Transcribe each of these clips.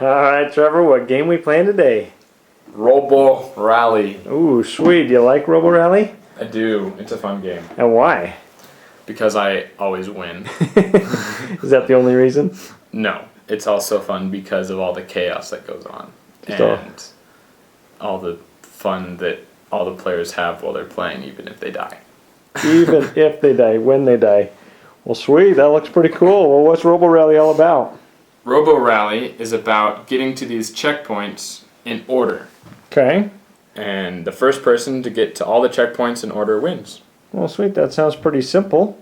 Alright, Trevor, what game we playing today? Roborally. Ooh, sweet. Do you like Roborally? I do. It's a fun game. And why? Because I always win. Is that the only reason? No. It's also fun because of all the chaos that goes on. So- And all the fun that all the players have while they're playing, even if they die. Even if they die, when they die. Well, sweet. That looks pretty cool. Well, what's Roborally all about? Roborally is about getting to these checkpoints in order. Okay. And the first person to get to all the checkpoints in order wins. Well, sweet. That sounds pretty simple.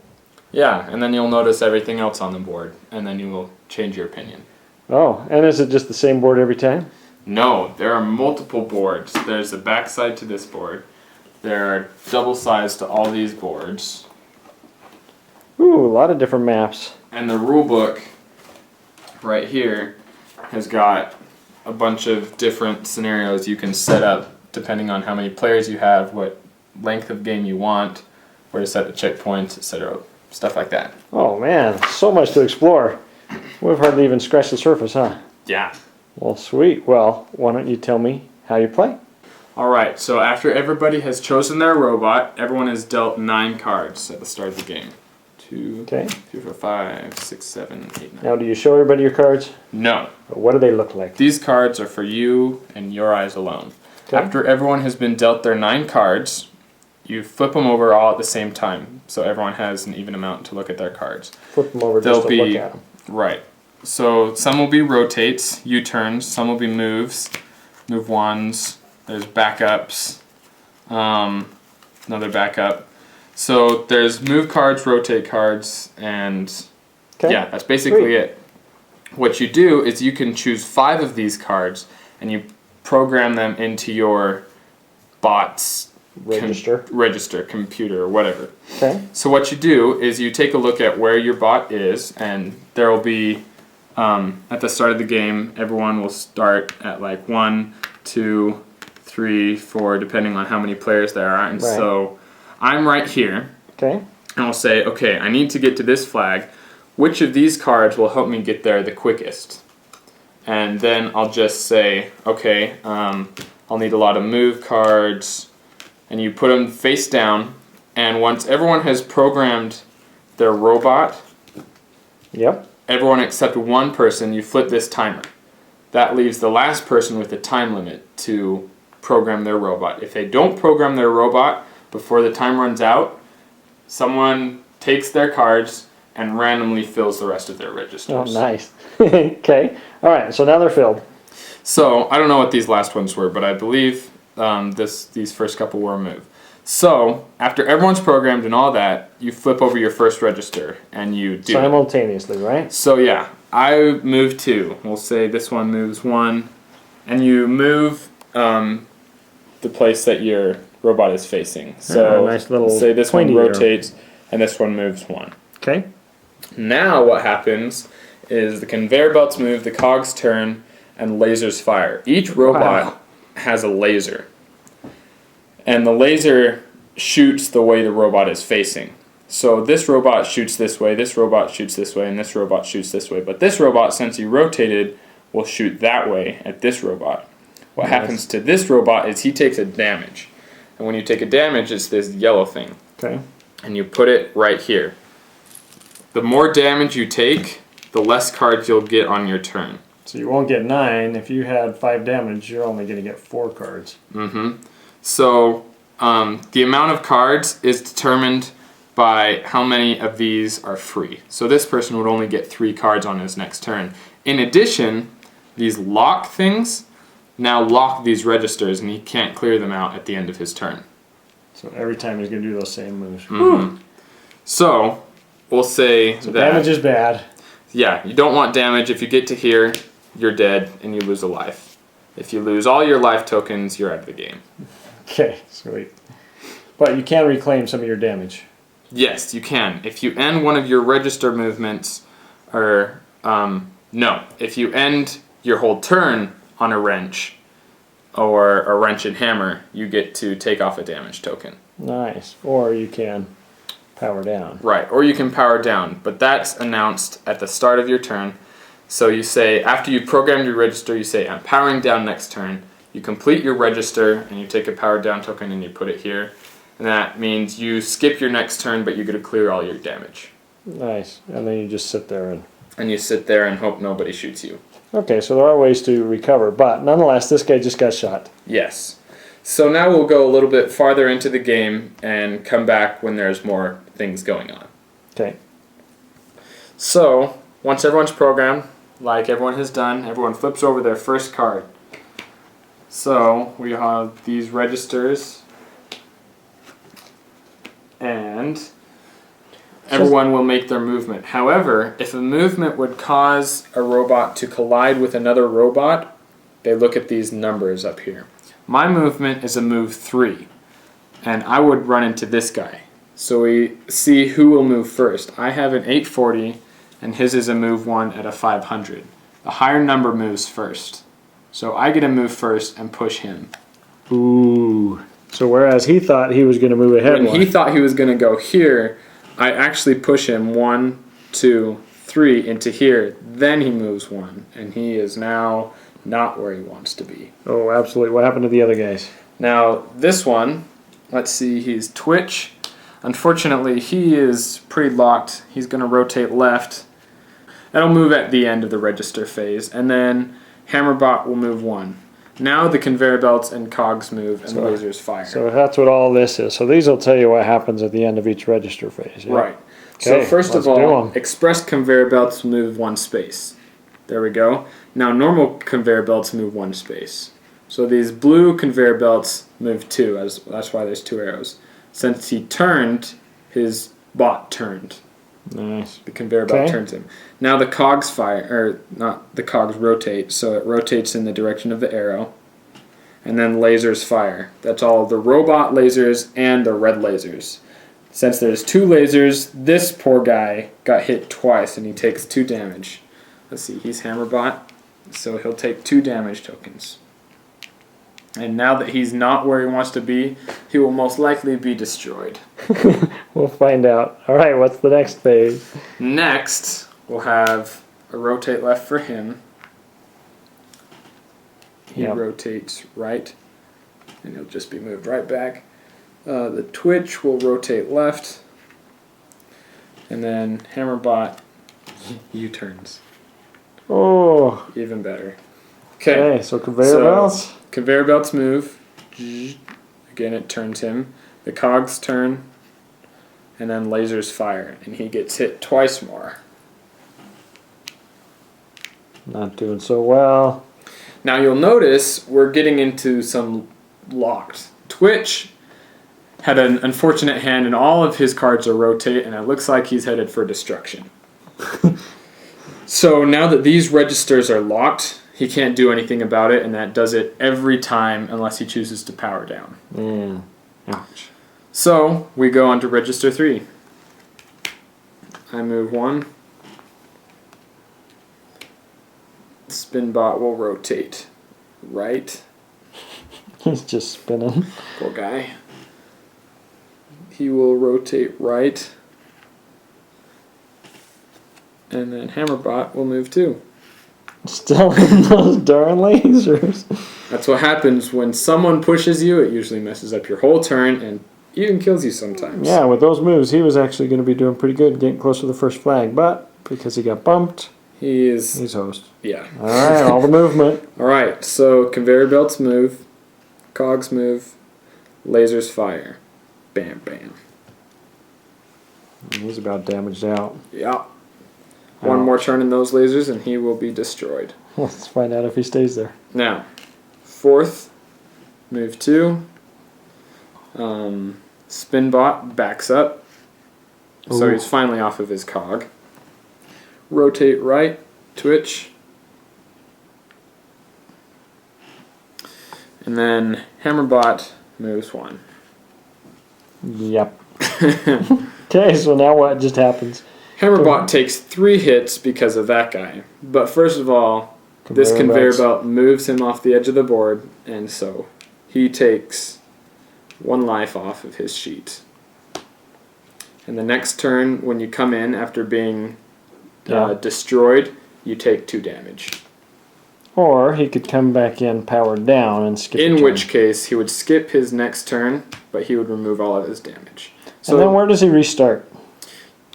Yeah, and then you'll notice everything else on the board, and then you will change your opinion. Oh, and is it just the same board every time? No, there are multiple boards. There's a backside to this board. There are double sides to all these boards. Ooh, a lot of different maps. And the rule book right here has got a bunch of different scenarios you can set up depending on how many players you have, what length of game you want, where to set the checkpoints, etc. Stuff like that. Oh, man. So much to explore. We've hardly even scratched the surface, huh? Yeah. Well, sweet. Well, why don't you tell me how you play? Alright, so after everybody has chosen their robot, everyone is dealt 9 cards at the start of the game. 2, Okay. 3, 4, 5, 6, 7, 8, 9. Now, do you show everybody your cards? No. What do they look like? These cards are for you and your eyes alone. Okay. After everyone has been dealt their 9 cards, you flip them over all at the same time, so everyone has an even amount to look at their cards. Flip them over They'll just to be look at them. right. So some will be rotates, U-turns. Some will be moves, move ones. There's backups, another backup. So there's move cards, rotate cards, and Okay. yeah, that's basically it. What you do is you can choose 5 of these cards, and you program them into your bot's Register. computer, or whatever. Okay. So what you do is you take a look at where your bot is, and there will be, at the start of the game, everyone will start at like 1, 2, 3, 4, depending on how many players there are. And Right. so I'm right here, Okay. and I'll say, okay, I need to get to this flag. Which of these cards will help me get there the quickest? And then I'll just say, okay, I'll need a lot of move cards, and you put them face down, and once everyone has programmed their robot, Yep. everyone except one person, you flip this timer. That leaves the last person with a time limit to program their robot. If they don't program their robot before the time runs out, someone takes their cards and randomly fills the rest of their registers. Oh, nice. Okay. All right. So now they're filled. So I don't know what these last ones were, but I believe these first couple were a move. So after everyone's programmed and all that, you flip over your first register and you do Simultaneously, right? So yeah, I move 2. We'll say this one moves 1, and you move the place that your robot is facing. So nice little say this one pointy arrow. rotates and this one moves 1. Okay. Now what happens is the conveyor belts move, the cogs turn, and lasers fire. Each robot has a laser. And the laser shoots the way the robot is facing. So this robot shoots this way, this robot shoots this way, and this robot shoots this way. But this robot, since he rotated, will shoot that way at this robot. What happens to this robot is he takes a damage. And when you take a damage, it's this yellow thing. Okay. And you put it right here. The more damage you take, the less cards you'll get on your turn. So you won't get 9. If you had 5 damage, you're only going to get 4 cards. Mm-hmm. So the amount of cards is determined by how many of these are free. So this person would only get 3 cards on his next turn. In addition, these lock things now lock these registers, and he can't clear them out at the end of his turn. So every time he's going to do those same moves. Mm-hmm. So we'll say that damage is bad. yeah, you don't want damage. If you get to here, you're dead and you lose a life. If you lose all your life tokens, you're out of the game. Okay, sweet. But you can reclaim some of your damage. Yes, you can. If you end one of your register movements, or no, if you end your whole turn on a wrench, or a wrench and hammer, you get to take off a damage token. Nice. Or you can power down. Right, or you can power down, but that's announced at the start of your turn. So you say, after you programmed your register, you say, I'm powering down next turn. You complete your register, and you take a power down token and you put it here. And that means you skip your next turn, but you get to clear all your damage. Nice. And then you just sit there and... And you sit there and hope nobody shoots you. Okay, so there are ways to recover, but nonetheless, this guy just got shot. Yes. So now we'll go a little bit farther into the game and come back when there's more things going on. Okay. So, once everyone's programmed, like everyone has done, everyone flips over their first card. So, we have these registers, and everyone will make their movement. However, if a movement would cause a robot to collide with another robot, they look at these numbers up here. My movement is a move 3, and I would run into this guy. So we see who will move first. I have an 840, and his is a move 1 at a 500. The higher number moves first. So I get to move first and push him. Ooh. So whereas he thought he was going to move ahead When one. he thought he was going to go here, I actually push him 1, 2, 3 into here. Then he moves 1, and he is now not where he wants to be. Oh, absolutely. What happened to the other guys? Now, this one, let's see, he's Twitch. Unfortunately, he is pretty locked. He's going to rotate left. That'll move at the end of the register phase, and then Hammerbot will move 1. Now the conveyor belts and cogs move, and the lasers fire. So that's what all this is. So these will tell you what happens at the end of each register phase. Yeah? Right. Okay, So first of let's do all, 'em. express conveyor belts move 1 space. There we go. Now normal conveyor belts move 1 space. So these blue conveyor belts move 2. That's why there's 2 arrows. Since he turned, his bot turned. Nice. The conveyor belt Okay. turns him. Now the cogs fire, or not the cogs rotate, so it rotates in the direction of the arrow. And then lasers fire. That's all the robot lasers and the red lasers. Since there's 2 lasers, this poor guy got hit twice and he takes 2 damage. Let's see, he's Hammerbot, so he'll take 2 damage tokens. And now that he's not where he wants to be, he will most likely be destroyed. We'll find out. All right, what's the next phase? Next, we'll have a rotate left for him. He Yep. rotates right, and he'll just be moved right back. The Twitch will rotate left, and then Hammerbot U-turns. Oh. Even better. Okay, so conveyor So- belts. Conveyor belts move. Again, it turns him. The cogs turn, and then lasers fire, and he gets hit twice more. Not doing so well. Now you'll notice we're getting into some locked. Twitch had an unfortunate hand, and all of his cards are rotate, and it looks like he's headed for destruction. So now that these registers are locked, he can't do anything about it, and that does it every time unless he chooses to power down. Man. Ouch. So we go on to register 3. I move 1. Spinbot will rotate right. He's just spinning. Poor guy. He will rotate right. And then Hammerbot will move 2. Still in those darn lasers. That's what happens when someone pushes you. It usually messes up your whole turn and even kills you sometimes. Yeah, with those moves, he was actually going to be doing pretty good, getting close to the first flag. But because he got bumped, he's host. Yeah. All right, all the movement. All right, so conveyor belts move, cogs move, lasers fire. Bam, bam. He's about damaged out. Yeah. One Ouch. more turn in those lasers and he will be destroyed. Let's find out if he stays there. Now, 4th, move 2. Spinbot backs up. So Ooh. he's finally off of his cog. Rotate right, Twitch. And then Hammerbot moves 1. Yep. Okay, so now what just happens? Hammerbot takes 3 hits because of that guy. But first of all, this conveyor belts. belt moves him off the edge of the board, and so he takes 1 life off of his sheet. And the next turn, when you come in after being destroyed, you take 2 damage. Or he could come back in powered down and skip a In turn. which case, he would skip his next turn, but he would remove all of his damage. So and then where does he restart?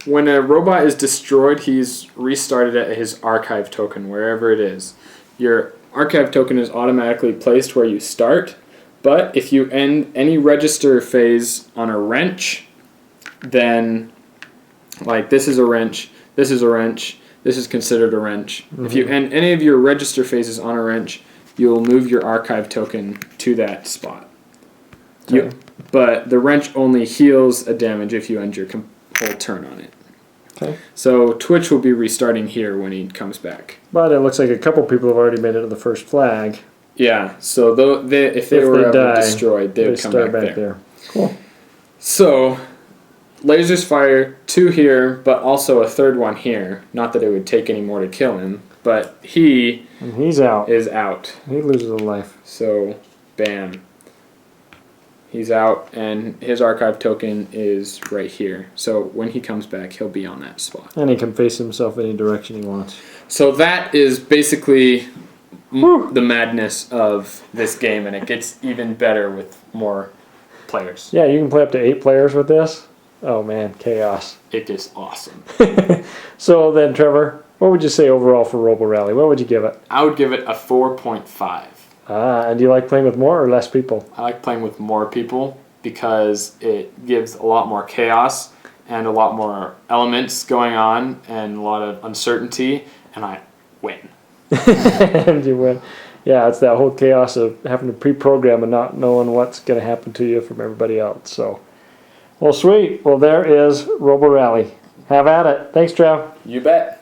when a robot is destroyed, he's restarted at his archive token, wherever it is. Your archive token is automatically placed where you start, but if you end any register phase on a wrench, then, like, this is a wrench, this is a wrench, this is considered a wrench. If you end any of your register phases on a wrench, you'll move your archive token to that spot. Okay. But the wrench only heals a damage if you end your whole turn on it. Okay. So Twitch will be restarting here when he comes back. But it looks like a couple people have already made it to the first flag. Yeah, so if they were ever destroyed, they would come start back there. Cool. So, lasers fire 2 here, but also a 3rd one here. Not that it would take any more to kill him, but he And he's out. is out. He loses a life. So, bam. He's out, and his archive token is right here. So when he comes back, he'll be on that spot. And he can face himself any direction he wants. So that is basically the madness of this game, and it gets even better with more players. Yeah, you can play up to 8 players with this. Oh man, chaos. It gets awesome. So then, Trevor, what would you say overall for Roborally? What would you give it? I would give it a 4.5. And do you like playing with more or less people? I like playing with more people because it gives a lot more chaos and a lot more elements going on and a lot of uncertainty, and I win. And you win. Yeah, it's that whole chaos of having to pre-program and not knowing what's going to happen to you from everybody else. So, well, sweet. Well, there is Roborally. Have at it. Thanks, Trav. You bet.